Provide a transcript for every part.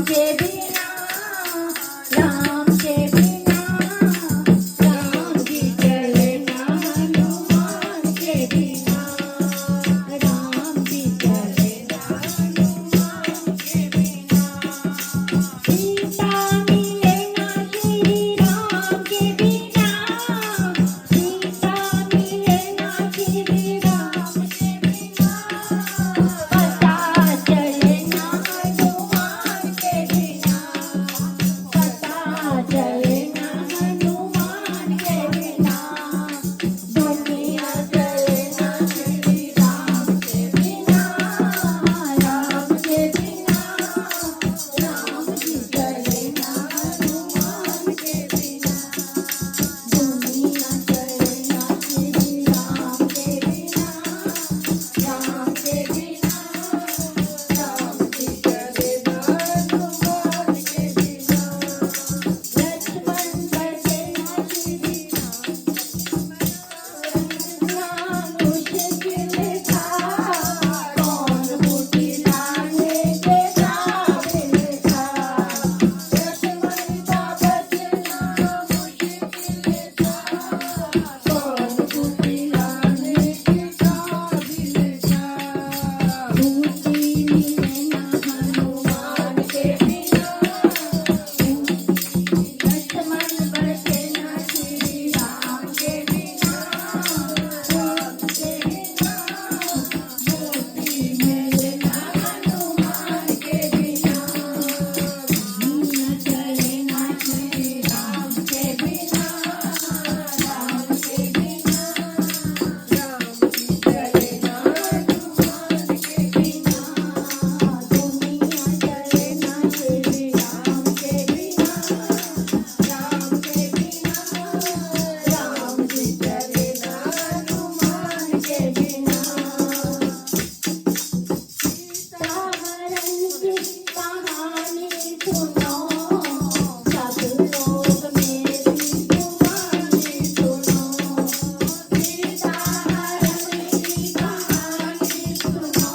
के बिना राम के बिना राम जी चले ना हनुमान के बिना राम जी चले ना हनुमान के बिना सीता मिले ना श्री राम के बिना सीता मिले ना श्री राम के बिना पता चले ना हनुमान के बिना पता चले ना हनुमान के बिना दुनिया चले ना श्री राम के बिना राम के बिना राम जी चले ना हनुमान के बिना दुनिया चले ना श्री राम के बिना राम के बिना राम जी चले ना हनुमान के बिना लक्ष्मण बचे ना श्री राम मुश्किल था कौन बूटी लाने के काबिल था लक्ष्मण का बचना मुश्किल था कौन बूटी लाने के काबिल था बूटी मिले ना हनुमान के बिना लक्ष्मण बचे ना श्री राम के बिना राम के बिना बूटी मिले ना हनुमान के बिना दुनिया चले ना श्री राम के बिना राम के बिना राम जी चले ना हनुमान के बिना दुनिया चले ना श्री राम के बिना राम के बिना राम जी चले ना हनुमान के बिना सीताहरण की कहानी सुनो सब लोग मेरी जुबानी सुनो सीताहरण की कहानी सुनो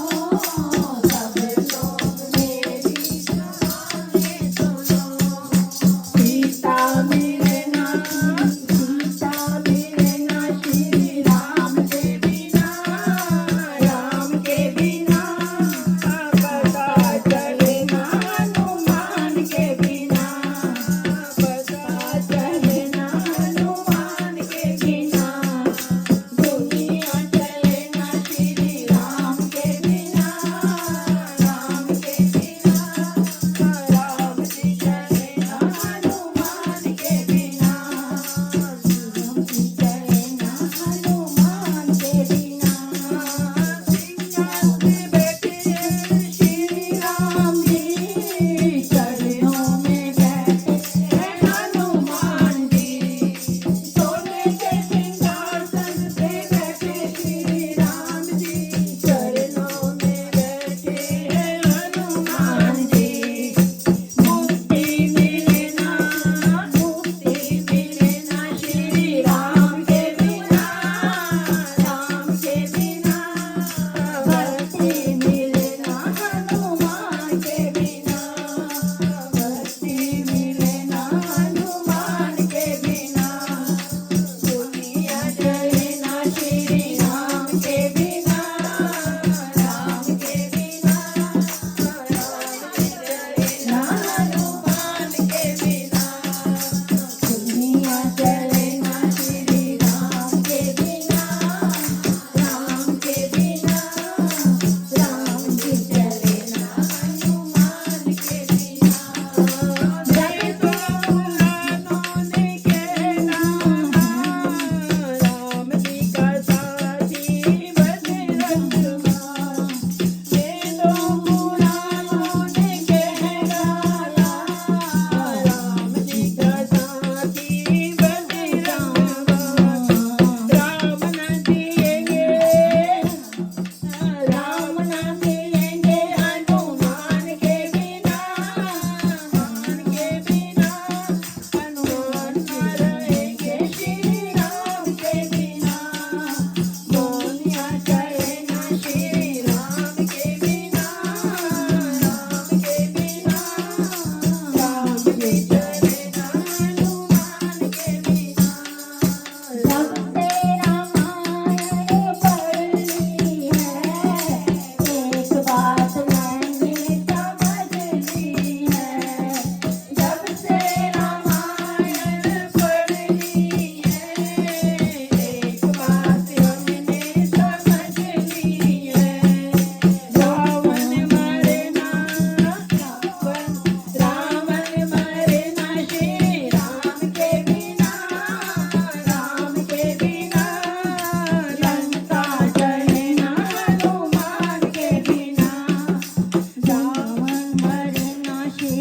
सब लोग मेरी जुबानी सुनो सीता मिले ना श्री राम के बिना राम के बिना पता चले ना हनुमान के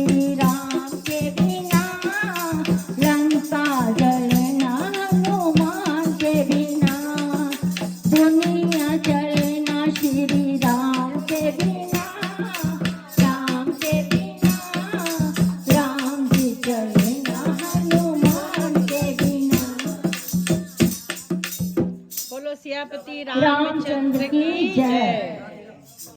श्री राम के बिना लंका जलना हनुमान के बिना दुनिया चलना श्री राम के बिना राम के बिना राम जी चलना हनुमान के बिना। बोलो सियापति रामचंद्र की जय।